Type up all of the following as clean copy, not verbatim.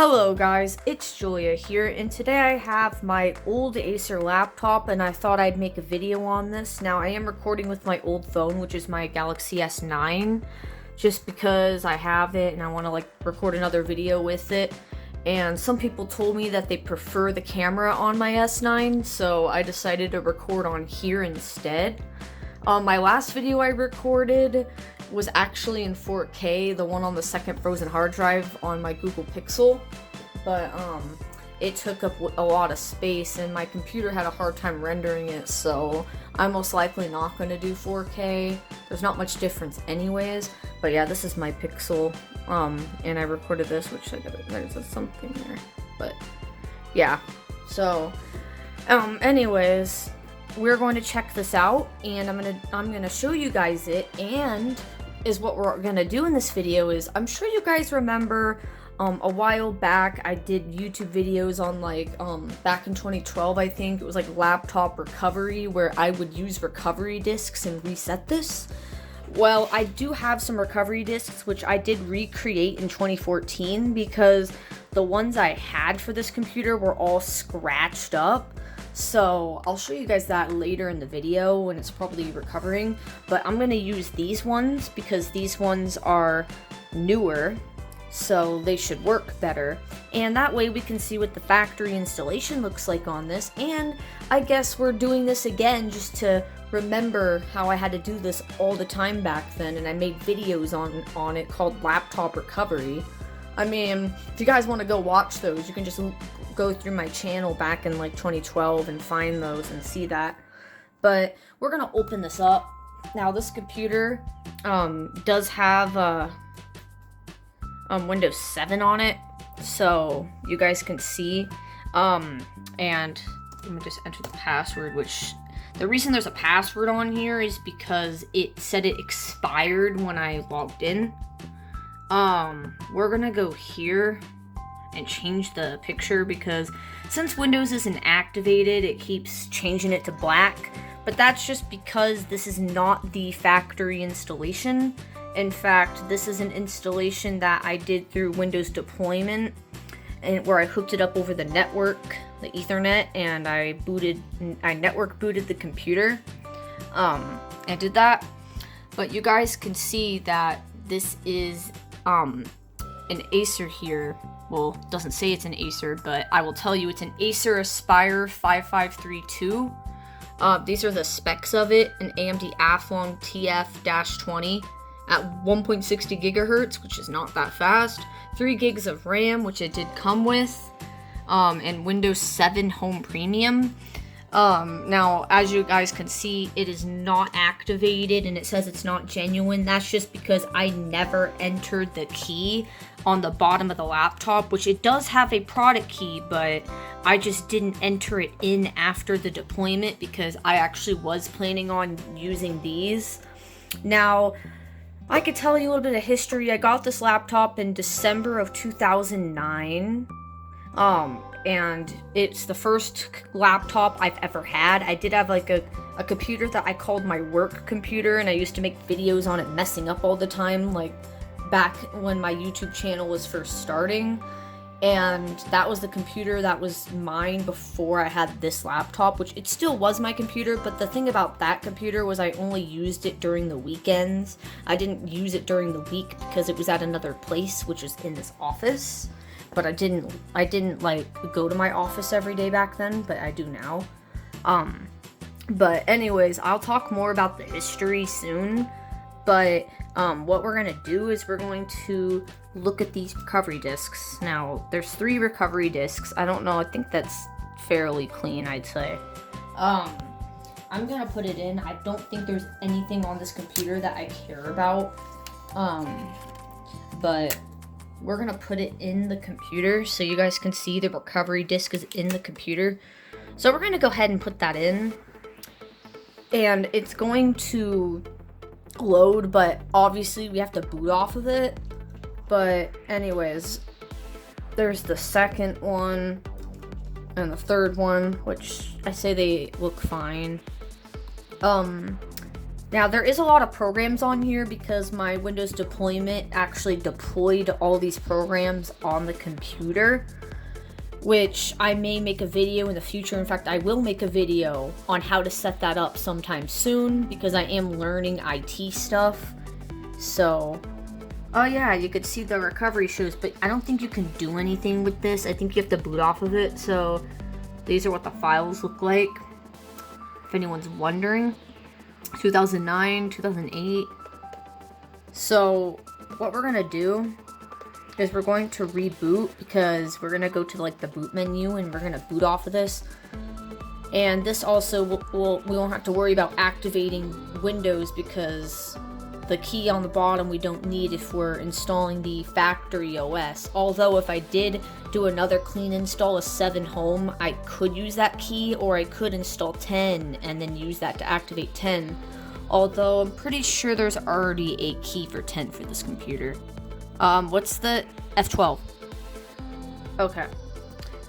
Hello guys, it's Julia here, and today I have my old Acer laptop, and I thought I'd make a video on this. Now, I am recording with my old phone, which is my Galaxy S9, just because I have it and I want to record another video with it. And some people told me that they prefer the camera on my S9, so I decided to record on here instead. My last video I recorded was actually in 4K, the one on the second frozen hard drive on my Google Pixel, but it took up a lot of space and my computer had a hard time rendering it, so I'm most likely not going to do 4K. There's not much difference anyways, but yeah, this is my Pixel, and I recorded this, which there's something there, but yeah, so anyways, we're going to check this out, and I'm gonna show you guys it. And what we're gonna do in this video is, I'm sure you guys remember a while back I did YouTube videos on back in 2012, I think it was laptop recovery, where I would use recovery disks and reset this. Well, I do have some recovery disks which I did recreate in 2014 because the ones I had for this computer were all scratched up. So I'll show you guys that later in the video when it's probably recovering, but I'm going to use these ones because these ones are newer, so they should work better, and that way we can see what the factory installation looks like on this. And I guess we're doing this again just to remember how I had to do this all the time back then, and I made videos on it called Laptop Recovery. I mean, if you guys want to go watch those, you can just go through my channel back in 2012 and find those and see that. But we're gonna open this up. Now, this computer does have Windows 7 on it, so you guys can see. And let me just enter the password, which the reason there's a password on here is because it said it expired when I logged in. We're gonna go here and change the picture because since Windows isn't activated, it keeps changing it to black, but that's just because this is not the factory installation. In fact, this is an installation that I did through Windows deployment, and where I hooked it up over the network, the Ethernet, and I network booted the computer. I did that, but you guys can see that this is an Acer here. Well, it doesn't say it's an Acer, but I will tell you it's an Acer Aspire 5532. These are the specs of it: an AMD Athlon TF-20 at 1.60 gigahertz, which is not that fast, 3 gigs of RAM, which it did come with, and Windows 7 Home Premium. Now, as you guys can see, it is not activated and it says it's not genuine. That's just because I never entered the key on the bottom of the laptop, which it does have a product key, but I just didn't enter it in after the deployment because I actually was planning on using these. Now, I could tell you a little bit of history. I got this laptop in December of 2009. And it's the first laptop I've ever had. I did have a computer that I called my work computer, and I used to make videos on it messing up all the time, back when my YouTube channel was first starting. And that was the computer that was mine before I had this laptop, which it still was my computer, but the thing about that computer was I only used it during the weekends. I didn't use it during the week because it was at another place, which was in this office. But I didn't go to my office every day back then, but I do now. But anyways, I'll talk more about the history soon. But what we're gonna do is we're going to look at these recovery disks. Now, there's 3 recovery disks. I don't know, I think that's fairly clean, I'd say. I'm gonna put it in. I don't think there's anything on this computer that I care about. But we're gonna put it in the computer so you guys can see the recovery disk is in the computer. So we're gonna go ahead and put that in, and it's going to load, but obviously we have to boot off of it. But anyways, there's the second one and the third one, which I say they look fine. Now, there is a lot of programs on here because my Windows deployment actually deployed all these programs on the computer, which I may make a video in the future. In fact, I will make a video on how to set that up sometime soon because I am learning IT stuff. So, oh yeah, you could see the recovery shows, but I don't think you can do anything with this. I think you have to boot off of it. So, these are what the files look like, if anyone's wondering. 2009, 2008. So what we're gonna do is we're going to reboot because we're gonna go to like the boot menu and we're gonna boot off of this. And this also we won't have to worry about activating Windows because the key on the bottom we don't need if we're installing the factory OS. Although if I did do another clean install of 7 Home, I could use that key, or I could install 10 and then use that to activate 10. Although I'm pretty sure there's already a key for 10 for this computer. What's the F12? Okay.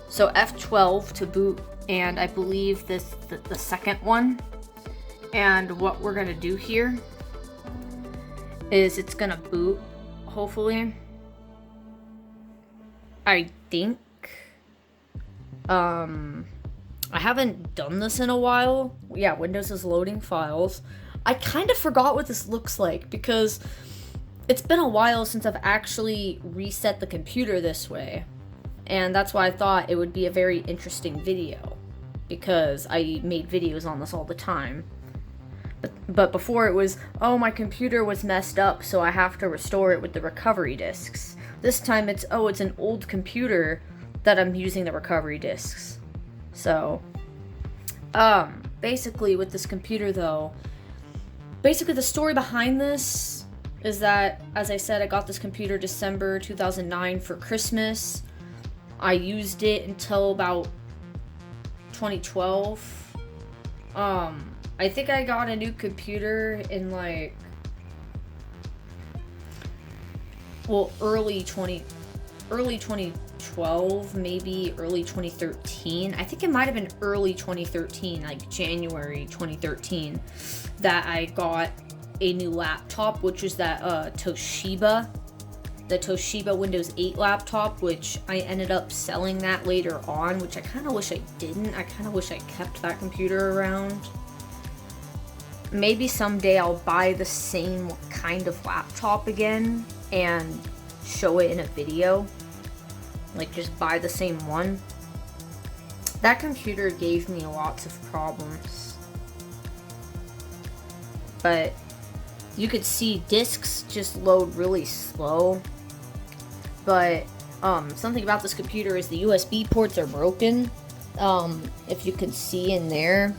So F12 to boot, and I believe this the second one. And what we're gonna do here is it's gonna boot, hopefully. I think. I haven't done this in a while. Yeah, Windows is loading files. I kind of forgot what this looks like because it's been a while since I've actually reset the computer this way. And that's why I thought it would be a very interesting video because I made videos on this all the time. But before it was, oh, my computer was messed up, so I have to restore it with the recovery disks. This time it's, oh, it's an old computer that I'm using the recovery disks. So, basically with this computer though, basically the story behind this is that, as I said, I got this computer December 2009 for Christmas. I used it until about 2012. I think I got a new computer in like, well, early 2012, maybe early 2013. I think it might have been early 2013, like January 2013, that I got a new laptop, which is that Toshiba Windows 8 laptop, which I ended up selling that later on, which I kind of wish I didn't. I kind of wish I kept that computer around. Maybe someday I'll buy the same kind of laptop again and show it in a video. Like, just buy the same one. That computer gave me lots of problems. But you could see disks just load really slow. But something about this computer is the USB ports are broken. If you can see in there,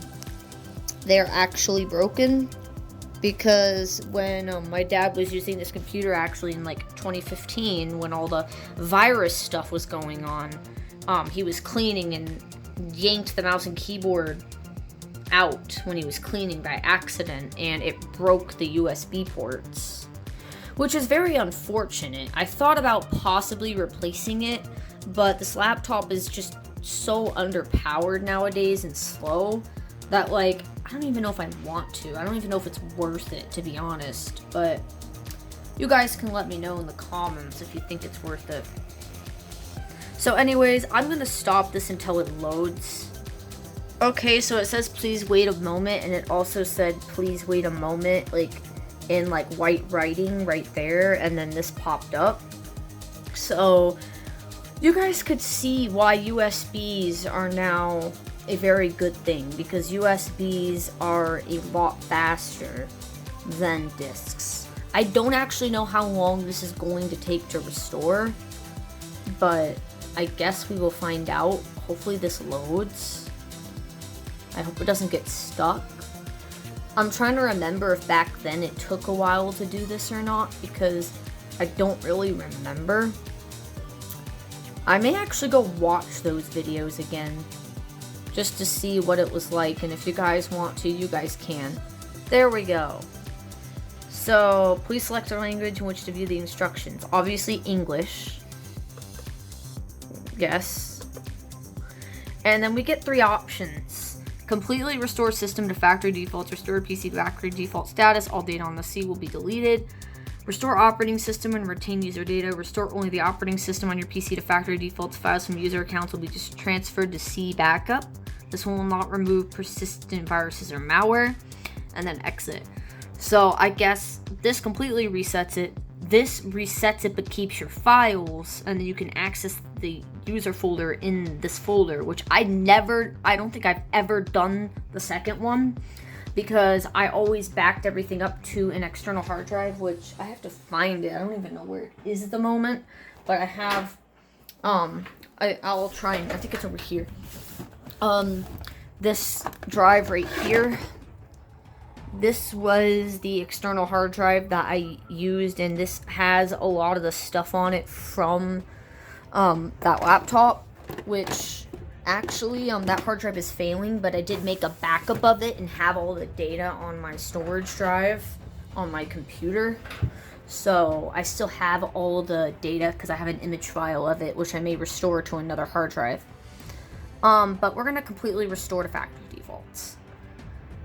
they're actually broken because when my dad was using this computer actually in like 2015, when all the virus stuff was going on, he was cleaning and yanked the mouse and keyboard out when he was cleaning by accident, and it broke the USB ports, which is very unfortunate. I thought about possibly replacing it, but this laptop is just so underpowered nowadays and slow that, like, I don't even know if I want to. I don't even know if it's worth it, to be honest. But you guys can let me know in the comments if you think it's worth it. So anyways, I'm going to stop this until it loads. Okay, so it says please wait a moment, and it also said please wait a moment, like in like white writing right there, and then this popped up. So you guys could see why USBs are now a very good thing, because USBs are a lot faster than discs. I don't actually know how long this is going to take to restore, but I guess we will find out. Hopefully this loads. I hope it doesn't get stuck. I'm trying to remember if back then it took a while to do this or not, because I don't really remember. I may actually go watch those videos again, just to see what it was like, and if you guys want to, you guys can. There we go. So, please select the language in which to view the instructions. Obviously, English. Yes. And then we get 3 options. Completely restore system to factory defaults. Restore PC to factory default status. All data on the C will be deleted. Restore operating system and retain user data. Restore only the operating system on your PC to factory defaults. Files from user accounts will be just transferred to C backup. This will not remove persistent viruses or malware. And then exit. So I guess this completely resets it. This resets it but keeps your files, and then you can access the user folder in this folder, which I don't think I've ever done the second one, because I always backed everything up to an external hard drive, which I have to find it. I don't even know where it is at the moment, but I have, I'll try and, I think it's over here. This drive right here, this was the external hard drive that I used, and this has a lot of the stuff on it from that laptop, which actually that hard drive is failing, but I did make a backup of it and have all the data on my storage drive on my computer. So I still have all the data because I have an image file of it, which I may restore to another hard drive. But we're going to completely restore to factory defaults.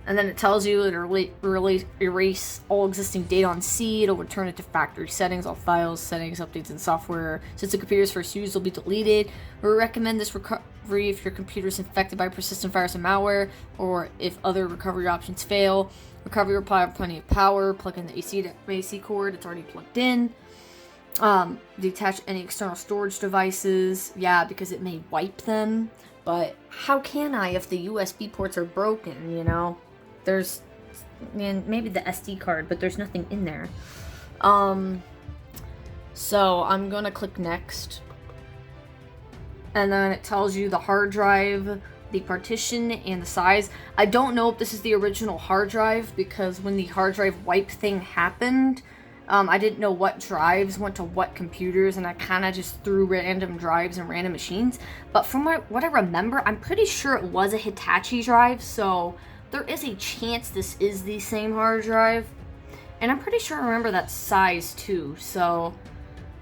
And then it tells you it'll erase all existing data on C. It'll return it to factory settings. All files, settings, updates, and software since the computer's first used will be deleted. We recommend this recovery if your computer is infected by persistent virus and malware, or if other recovery options fail. Recovery will apply plenty of power. Plug in the AC cord. It's already plugged in. Detach any external storage devices. Yeah, because it may wipe them. But how can I if the USB ports are broken, you know? There's, maybe the SD card, but there's nothing in there. So I'm gonna click next. And then it tells you the hard drive, the partition, and the size. I don't know if this is the original hard drive, because when the hard drive wipe thing happened, I didn't know what drives went to what computers, and I kind of just threw random drives and random machines. But from what I remember, I'm pretty sure it was a Hitachi drive, so there is a chance this is the same hard drive. And I'm pretty sure I remember that size too, so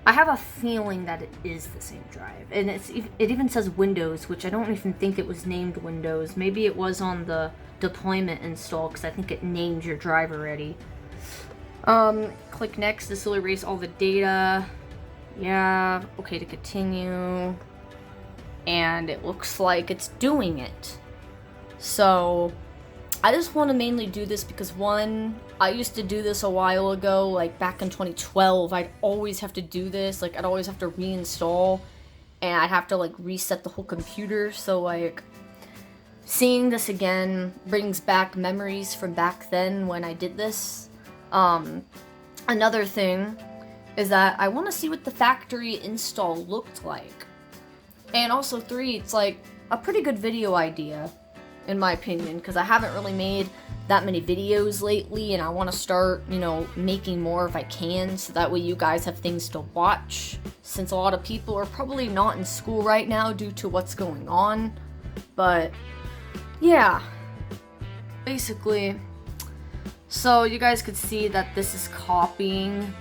I have a feeling that it is the same drive. And it even says Windows, which I don't even think it was named Windows. Maybe it was on the deployment install, because I think it named your drive already. Click next. This will erase all the data. Yeah, okay to continue. And it looks like it's doing it. So I just want to mainly do this because, one, I used to do this a while ago, like back in 2012. I'd always have to do this. Like, I'd always have to reinstall, and I'd have to, like, reset the whole computer. So, like, seeing this again brings back memories from back then when I did this. Another thing is that I want to see what the factory install looked like. And also, 3, it's, like, a pretty good video idea, in my opinion, because I haven't really made that many videos lately, and I want to start, you know, making more if I can, so that way you guys have things to watch, since a lot of people are probably not in school right now due to what's going on. But yeah, basically, so you guys could see that this is copying,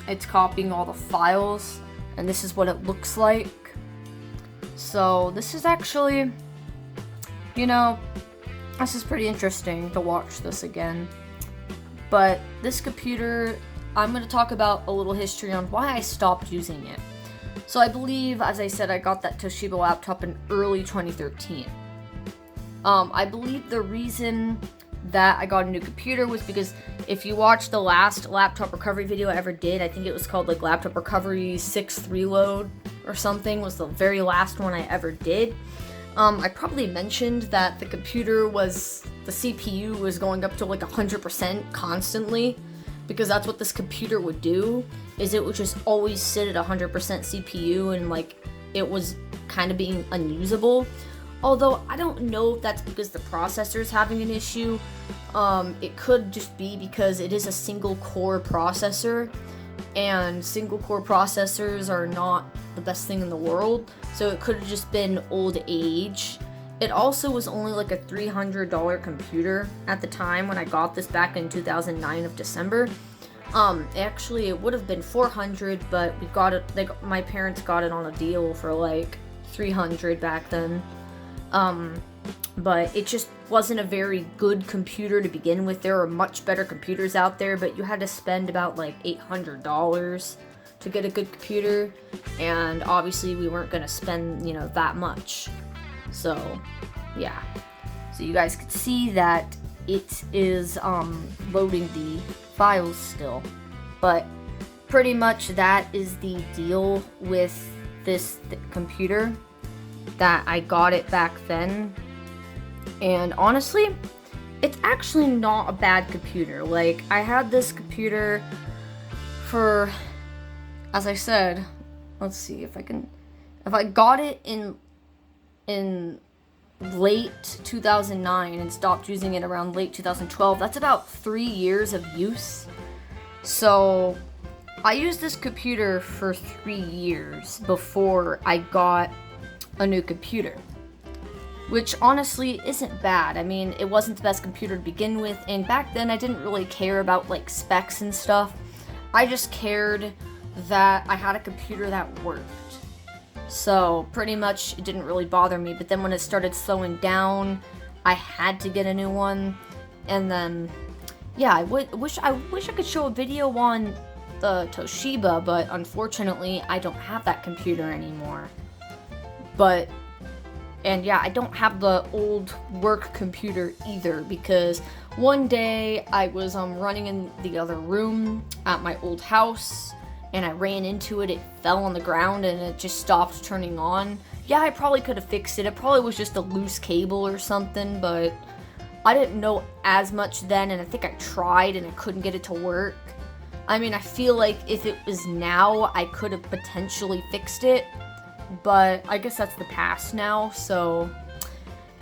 it's copying all the files, and this is what it looks like. So this is actually, you know, this is pretty interesting to watch this again. But this computer, I'm going to talk about a little history on why I stopped using it. So I believe, as I said, I got that Toshiba laptop in early 2013. I believe the reason that I got a new computer was because if you watch the last laptop recovery video I ever did, I think it was called like Laptop Recovery 6 Reload or something, was the very last one I ever did. I probably mentioned that the computer was, the CPU was going up to like 100% constantly, because that's what this computer would do, is it would just always sit at 100% CPU, and like it was kind of being unusable. Although I don't know if that's because the processor is having an issue. It could just be because it is a single core processor, and single core processors are not the best thing in the world, so it could have just been old age. It also was only like a $300 computer at the time when I got this back in 2009 of December. Actually it would have been $400, but we got it, my parents got it on a deal for like $300 back then. but it just wasn't a very good computer to begin with. There are much better computers out there, but you had to spend about like $800 to get a good computer, and obviously we weren't going to spend, you know, that much. So yeah, so you guys can see that it is loading the files still, but pretty much that is the deal with this computer, that I got it back then. And honestly, it's actually not a bad computer. Like, I had this computer for, as I said, let's see if I got it in late 2009 and stopped using it around late 2012, that's about 3 years of use. So I used this computer for 3 years before I got a new computer, which honestly isn't bad. I mean, it wasn't the best computer to begin with, and back then I didn't really care about like specs and stuff. I just cared that I had a computer that worked. So pretty much it didn't really bother me, but then when it started slowing down, I had to get a new one. And then yeah, I wish I could show a video on the Toshiba, but unfortunately I don't have that computer anymore. And yeah, I don't have the old work computer either, because one day I was running in the other room at my old house, and I ran into it. It fell on the ground and it just stopped turning on. Yeah, I probably could have fixed it. It probably was just a loose cable or something, but I didn't know as much then, and I think I tried and I couldn't get it to work. I mean, I feel like if it was now, I could have potentially fixed it, but I guess that's the past now. So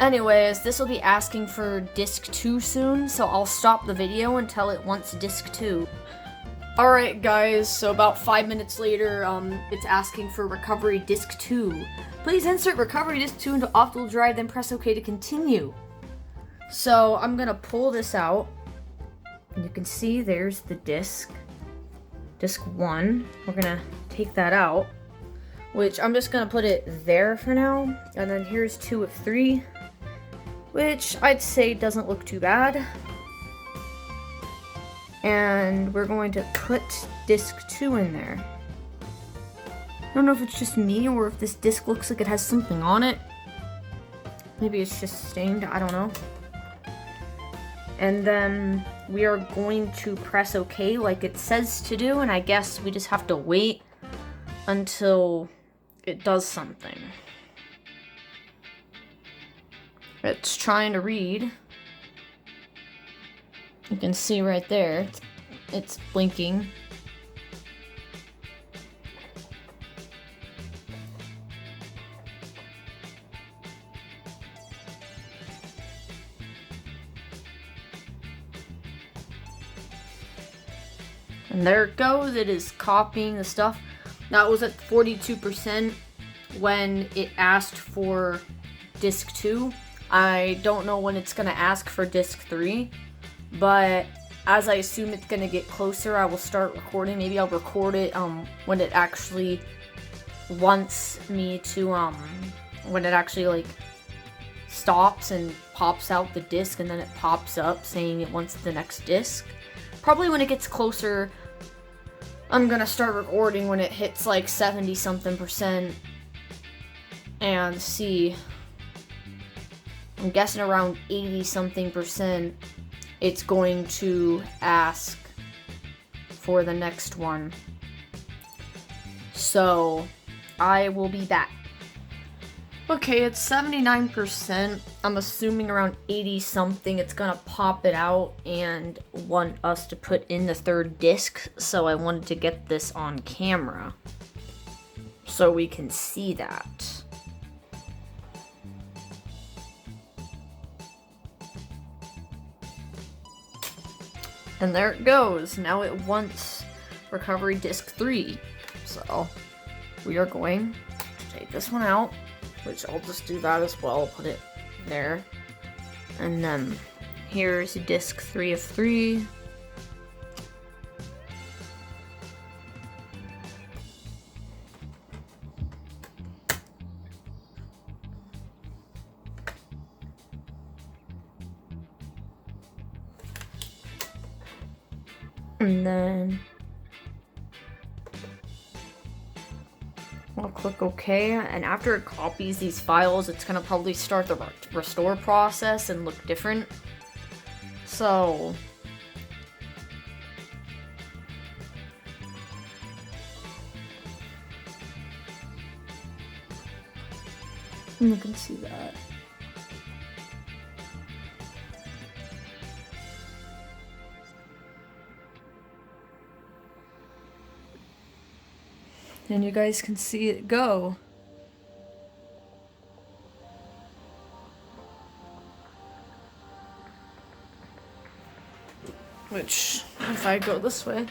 anyways, this will be asking for disc 2 soon, so I'll stop the video until it wants disc 2. Alright guys, so about 5 minutes later, it's asking for recovery disc 2. Please insert recovery disc 2 into optical drive, then press OK to continue. So I'm gonna pull this out, and you can see there's the disc 1. We're gonna take that out, which I'm just gonna put it there for now. And then here's 2 of 3, which I'd say doesn't look too bad. And we're going to put disc 2 in there. I don't know if it's just me or if this disc looks like it has something on it. Maybe it's just stained, I don't know. And then we are going to press OK like it says to do, and I guess we just have to wait until it does something. It's trying to read. You can see right there, it's blinking. And there it goes, it is copying the stuff. That was at 42% when it asked for disc 2. I don't know when it's gonna ask for disc 3. But as I assume it's gonna get closer, I will start recording. Maybe I'll record it when it actually wants me to when it actually like stops and pops out the disc, and then it pops up saying it wants the next disc. Probably when it gets closer, I'm gonna start recording when it hits like 70 something percent and see. I'm guessing around 80 something percent. It's going to ask for the next one. So I will be back. Okay, it's 79%. I'm assuming around 80 something it's gonna pop it out and want us to put in the third disc. So I wanted to get this on camera so we can see that. And there it goes. Now it wants recovery disc 3. So we are going to take this one out, which I'll just do that as well. Put it there. And then here's disc 3 of 3. And then I'll click OK, and after it copies these files, it's gonna probably start the restore process and look different. So you can see that. And you guys can see it go. Which, if I go this way,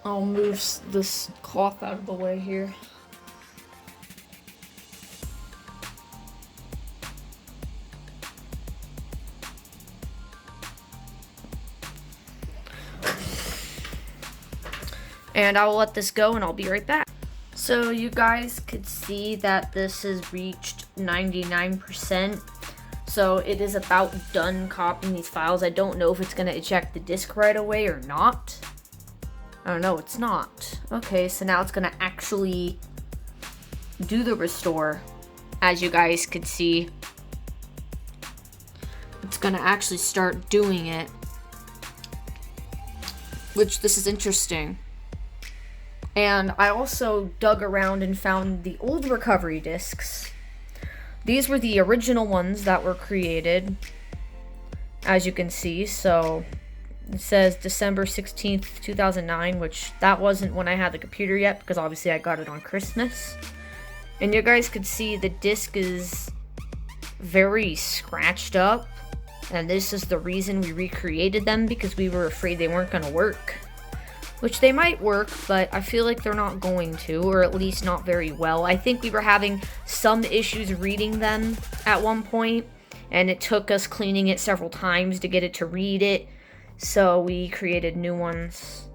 I'll move this cloth out of the way here. And I will let this go and I'll be right back. So you guys could see that this has reached 99%. So it is about done copying these files. I don't know if it's gonna eject the disk right away or not. I don't know, it's not. Okay, so now it's gonna actually do the restore. As you guys could see, it's gonna actually start doing it. Which, this is interesting. And I also dug around and found the old recovery disks. These were the original ones that were created, as you can see. So it says December 16th, 2009, which that wasn't when I had the computer yet, because obviously I got it on Christmas. And you guys could see the disk is very scratched up. And this is the reason we recreated them, because we were afraid they weren't going to work. Which they might work, but I feel like they're not going to, or at least not very well. I think we were having some issues reading them at one point, and it took us cleaning it several times to get it to read it, so we created new ones.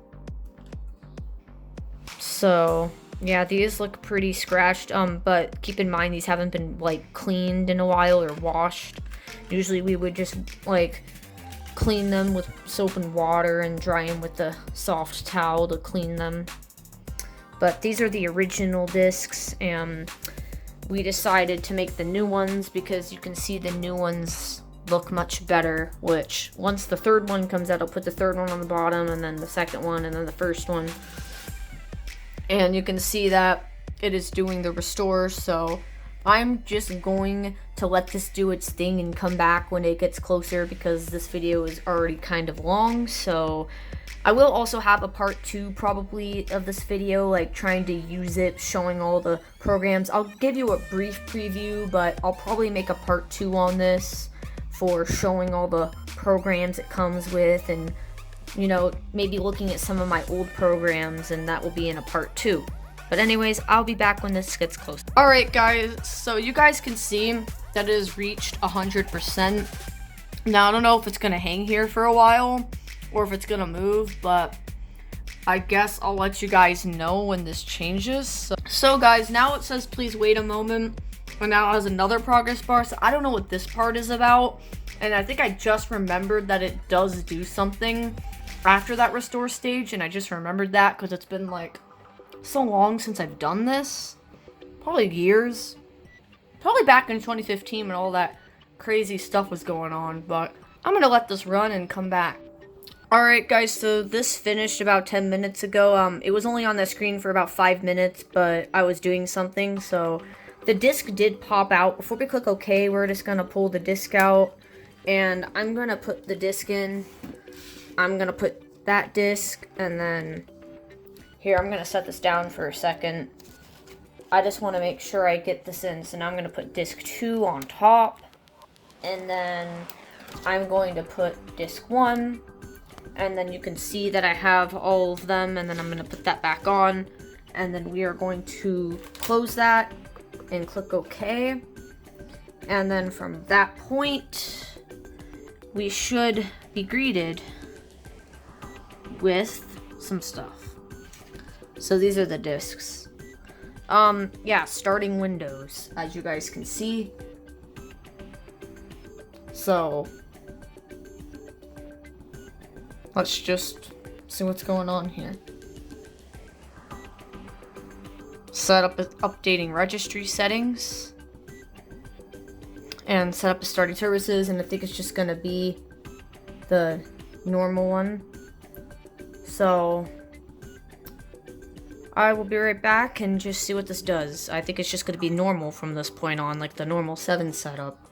So, yeah, these look pretty scratched, but keep in mind these haven't been, like, cleaned in a while or washed. Usually we would just, like, clean them with soap and water and dry them with a soft towel to clean them. But these are the original discs, and we decided to make the new ones because you can see the new ones look much better, which once the third one comes out, I'll put the third one on the bottom, and then the second one, and then the first one. And you can see that it is doing the restore, so I'm just going to let this do its thing and come back when it gets closer, because this video is already kind of long. So I will also have a part 2 probably of this video, like trying to use it, showing all the programs. I'll give you a brief preview, but I'll probably make a part 2 on this for showing all the programs it comes with, and, you know, maybe looking at some of my old programs, and that will be in a part 2. But anyways, I'll be back when this gets close. Alright guys, so you guys can see that it has reached 100%. Now, I don't know if it's going to hang here for a while, or if it's going to move, but I guess I'll let you guys know when this changes. So guys, now it says please wait a moment, and now it has another progress bar, so I don't know what this part is about, and I think I just remembered that it does do something after that restore stage, and I just remembered that because it's been like so long since I've done this, probably years, probably back in 2015 when all that crazy stuff was going on. But I'm gonna let this run and come back. Alright guys, so this finished about 10 minutes ago. It was only on the screen for about 5 minutes, but I was doing something, so the disc did pop out. Before we click OK, we're just gonna pull the disc out, and I'm gonna put the disc in. I'm gonna put that disc, and then here, I'm going to set this down for a second. I just want to make sure I get this in. So now I'm going to put disc 2 on top. And then I'm going to put disc 1. And then you can see that I have all of them. And then I'm going to put that back on. And then we are going to close that and click OK. And then from that point, we should be greeted with some stuff. So these are the discs. Yeah, starting Windows, as you guys can see. So Let's just see what's going on here. Set up updating registry settings. And set up a starting services, and I think it's just gonna be the normal one. So I will be right back and just see what this does. I think it's just gonna be normal from this point on, like the normal 7 setup.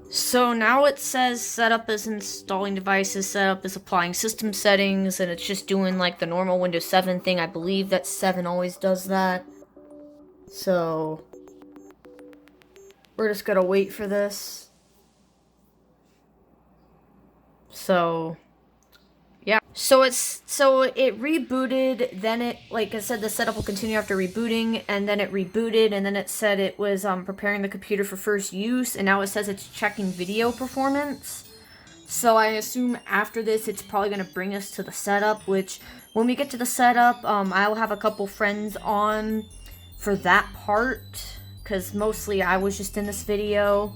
So now it says setup is installing devices, setup is applying system settings, and it's just doing like the normal Windows 7 thing. I believe that 7 always does that. So we're just gonna wait for this. So yeah. So it rebooted, then it, like I said, the setup will continue after rebooting, and then it rebooted, and then it said it was preparing the computer for first use, and now it says it's checking video performance. So I assume after this it's probably gonna bring us to the setup, which when we get to the setup, I'll have a couple friends on for that part, because mostly I was just in this video.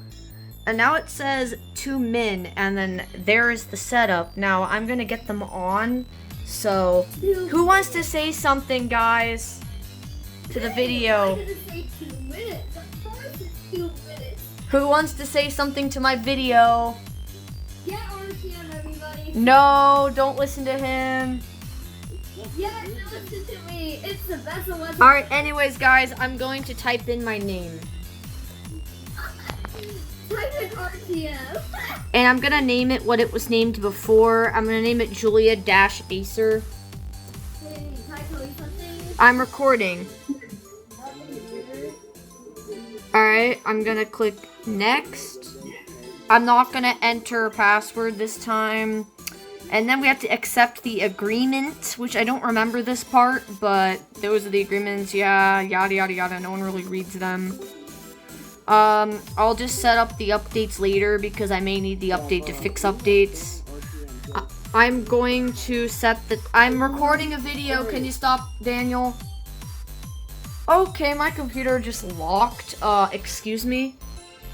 And now it says 2 min, and then there is the setup. Now I'm gonna get them on. So who wants to say something, guys, to the video? I'm gonna say 2 minutes. Of course it's 2 minutes. Who wants to say something to my video? Yeah, RTM, everybody. No, don't listen to him. Yeah, listen to me. It's the best of what. Alright, anyways, guys, I'm going to type in my name. Type in RTM. And I'm gonna name it what it was named before. I'm gonna name it Julia-Acer. I'm recording. Alright, I'm gonna click next. I'm not gonna enter a password this time. And then we have to accept the agreement, which I don't remember this part, but those are the agreements. Yeah, yada yada yada. No one really reads them. I'll just set up the updates later because I may need the update to fix updates. I'm going to set the... I'm recording a video. Can you stop, Daniel? Okay, my computer just locked. Excuse me.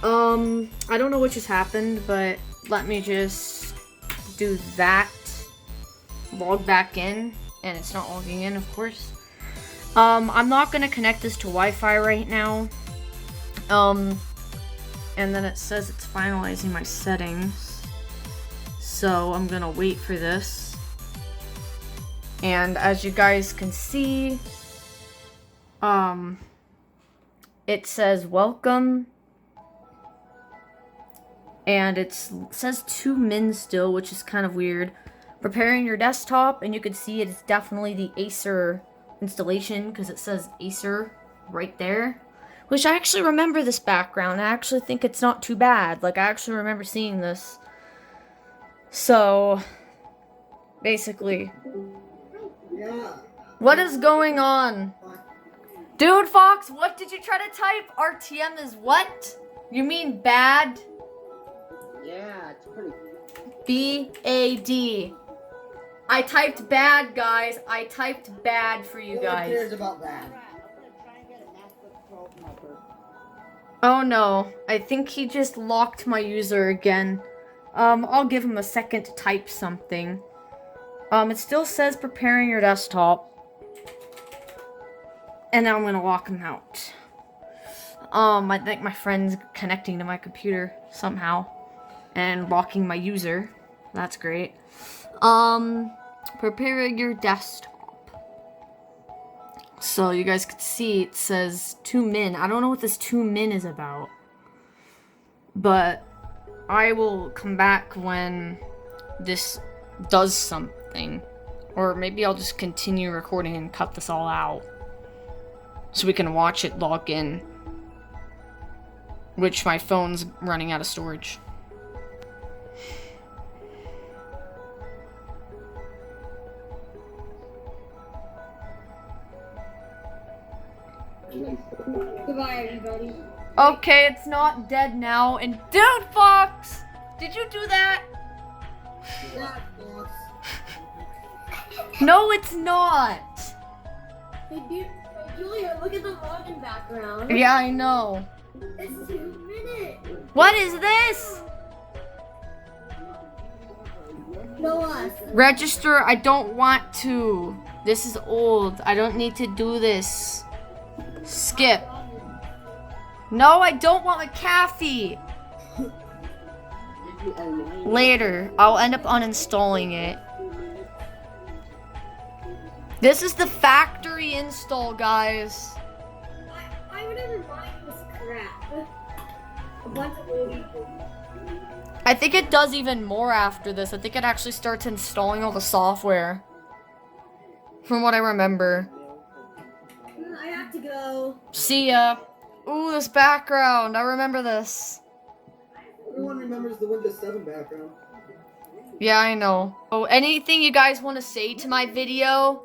I don't know what just happened, but let me just do that. Log back in, and it's not logging in, of course. I'm not gonna connect this to Wi-Fi right now. And then it says it's finalizing my settings. So I'm gonna wait for this. And as you guys can see, it says welcome. And it says 2 min still, which is kind of weird. Preparing your desktop, and you can see it's definitely the Acer installation because it says Acer right there. Which I actually remember this background. I actually think it's not too bad. Like, I actually remember seeing this. So, basically. Yeah. What is going on? Dude, Fox, what did you try to type? RTM is what? You mean bad? Yeah, it's pretty. B-A-D. I typed bad, guys. I typed bad for you No one guys. cares about that. Oh no, I think he just locked my user again. I'll give him a second to type something. It still says preparing your desktop. And now I'm gonna lock him out. I think my friend's connecting to my computer somehow. And locking my user. That's great. Preparing your desktop. So you guys can see it says 2 min. I don't know what this 2 min is about. But I will come back when this does something. Or maybe I'll just continue recording and cut this all out. So we can watch it log in. Which my phone's running out of storage. Goodbye, everybody. Okay, it's not dead now. And dude, Fox! Did you do that? No, it's not. Hey, dude, Julia, look at the login background. Yeah, I know. It's 2 minutes. What is this? No us. Register, I don't want to. This is old. I don't need to do this. Skip. No, I don't want McAfee. Later, I'll end up uninstalling it. This is the factory install, guys. I remember mine was crap. A bunch of old people. I think it does even more after this. I think it actually starts installing all the software. From what I remember. I have to go. See ya. Ooh, this background. I remember this. Everyone remembers the Windows 7 background. Yeah, I know. Oh, anything you guys want to say to my video?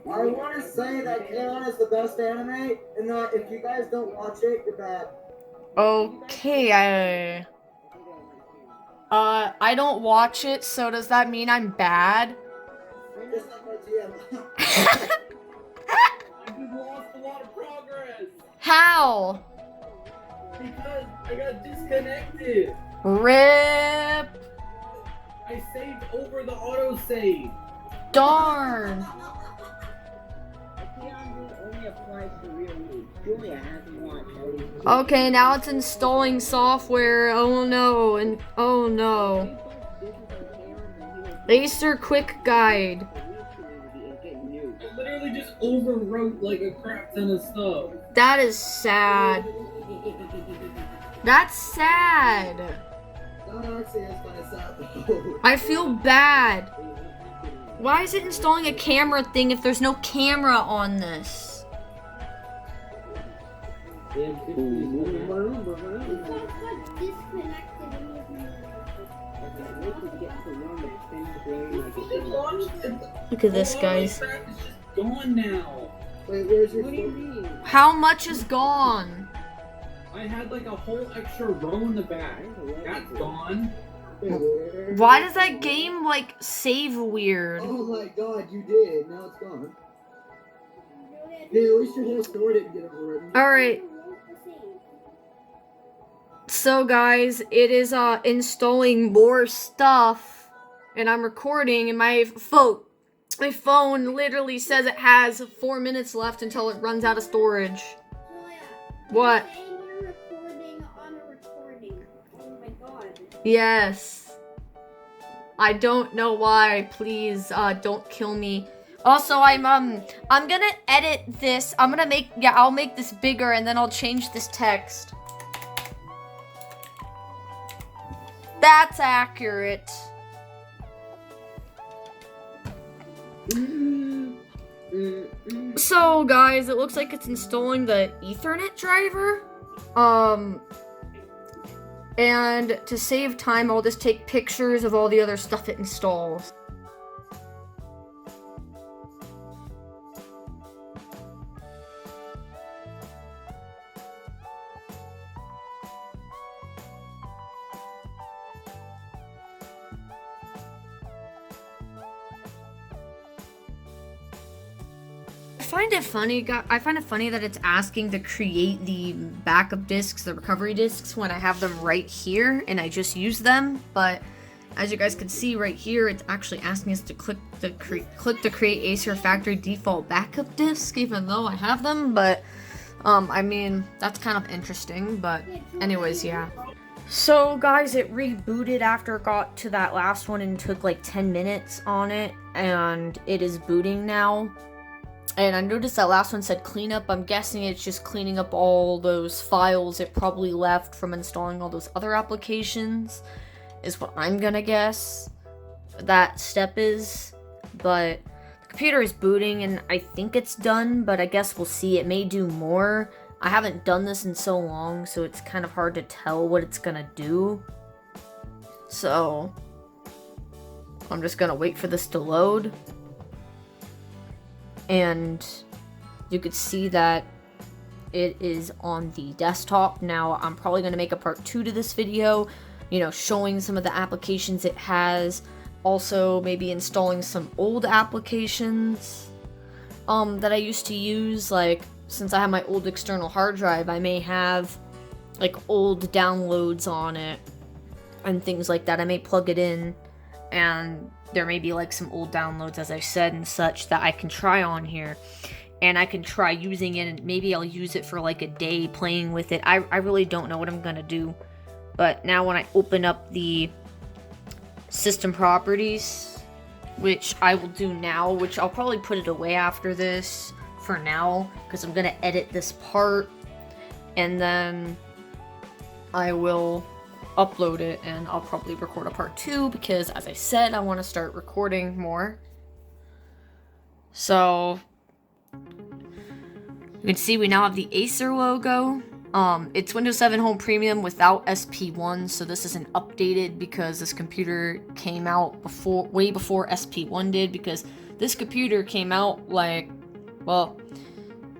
I want to say that K-On! Is the best anime, and that if you guys don't watch it, you're bad. Okay, I don't watch it, so does that mean I'm bad? Just like my GM. You've lost a lot of progress How? because I got disconnected. RIP. I saved over the autosave. Darn. Only applies to real news. Julia hasn't watched. Okay, now it's installing software. Oh no, and oh no. Acer quick guide. I literally just overwrote like a crap ton of stuff. That is sad. That's sad. No, actually, that's kind of sad though. I feel bad. Why is it installing a camera thing if there's no camera on this? Because it got disconnected and Look at this, guys. Crap is just gone now. Wait, where's your What do you mean? How much is gone? I had like a whole extra row in the back. That's gone. Why does that game, like, save weird? Oh my god, you did. Now it's gone. Hey, at least your whole story didn't get overwritten. Alright, so guys, it is installing more stuff, and I'm recording, and my phone literally says it has 4 minutes left until it runs out of storage. What? You're recording on a recording. Oh my god. Yes. I don't know why. Please, don't kill me. Also, I'm gonna edit this. I'll make this bigger, and then I'll change this text. That's accurate. So, guys, it looks like it's installing the Ethernet driver. And to save time, I'll just take pictures of all the other stuff it installs. I find it funny that it's asking to create the backup discs, the recovery discs, when I have them right here and I just use them. But as you guys can see right here, it's actually asking us to click to create Acer factory default backup disk, even though I have them. But I mean, that's kind of interesting. But anyways, yeah. So guys, it rebooted after it got to that last one and took like 10 minutes on it, and it is booting now. And I noticed that last one said cleanup. I'm guessing it's just cleaning up all those files it probably left from installing all those other applications, is what I'm gonna guess that step is. But the computer is booting, and I think it's done, but I guess we'll see. It may do more. I haven't done this in so long, so it's kind of hard to tell what it's gonna do. So I'm just gonna wait for this to load. And you could see that it is on the desktop. Now, I'm probably going to make a part 2 to this video, you know, showing some of the applications it has. Also, maybe installing some old applications that I used to use. Like, since I have my old external hard drive, I may have, like, old downloads on it and things like that. I may plug it in, and there may be like some old downloads, as I said, and such that I can try on here. And I can try using it, and maybe I'll use it for like a day playing with it. I really don't know what I'm gonna do. But now when I open up the system properties, which I will do now, which I'll probably put it away after this for now, because I'm gonna edit this part, and then I will upload it, and I'll probably record a part 2, because as I said, I want to start recording more. So you can see we now have the Acer logo. It's Windows 7 Home Premium without SP1, so this isn't updated because this computer came out way before SP1 did, because this computer came out like, well,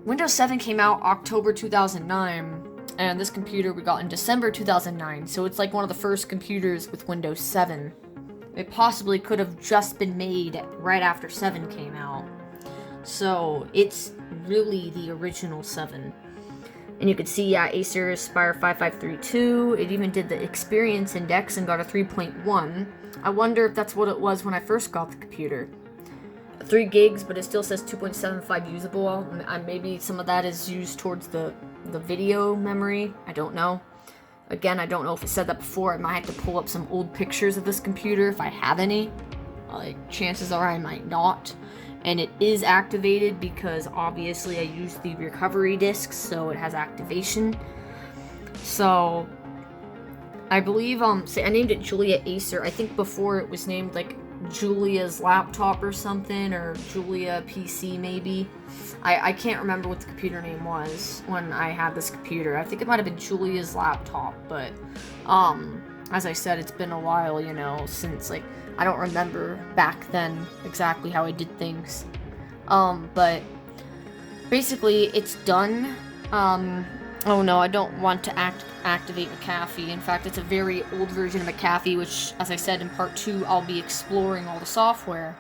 Windows 7 came out October 2009, and this computer we got in December 2009, so it's like one of the first computers with Windows 7. It possibly could have just been made right after 7 came out. So it's really the original 7. And you can see, yeah, Acer Aspire 5532. It even did the experience index and got a 3.1. I wonder if that's what it was when I first got the computer. 3 gigs, but it still says 2.75 usable. Maybe some of that is used towards the video memory. I don't know. Again, I don't know if it said that before. I might have to pull up some old pictures of this computer if I have any. Like, chances are I might not. And it is activated because obviously I used the recovery discs, so it has activation. So I believe so I named it Julia Acer. I think before it was named like Julia's laptop or something, or Julia PC maybe. I can't remember what the computer name was when I had this computer. I think it might have been Julia's laptop, but as I said, it's been a while, you know, since like I don't remember back then exactly how I did things. But basically it's done. Oh no, I don't want to activate McAfee. In fact, it's a very old version of McAfee, which, as I said in part 2, I'll be exploring all the software.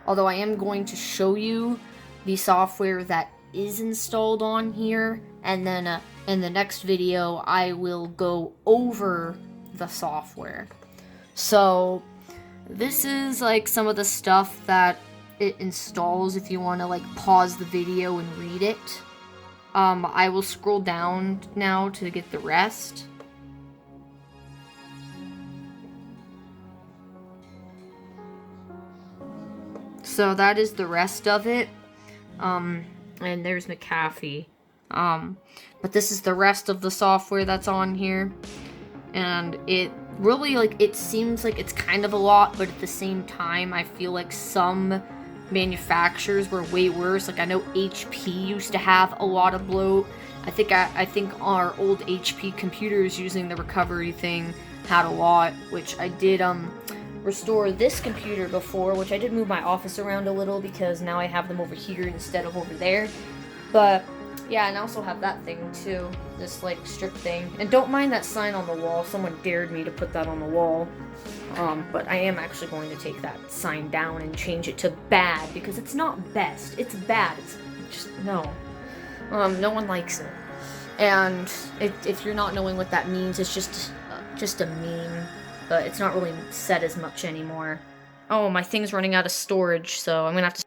Although I am going to show you the software that is installed on here, and then in the next video, I will go over the software. So this is like some of the stuff that it installs if you want to like pause the video and read it. I will scroll down now to get the rest. So that is the rest of it. And there's McAfee. But this is the rest of the software that's on here. And it really, like, it seems like it's kind of a lot, but at the same time, I feel like some manufacturers were way worse. Like, I know HP used to have a lot of bloat. I think our old HP computers using the recovery thing had a lot, which I did restore this computer before, which I did move my office around a little because now I have them over here instead of over there. But yeah, and I also have that thing too, this like strip thing. And don't mind that sign on the wall. Someone dared me to put that on the wall. But I am actually going to take that sign down and change it to bad, because it's not best. It's bad. It's just, no. No one likes it. And if you're not knowing what that means, it's just a meme. But it's not really said as much anymore. Oh, my thing's running out of storage, so I'm gonna have to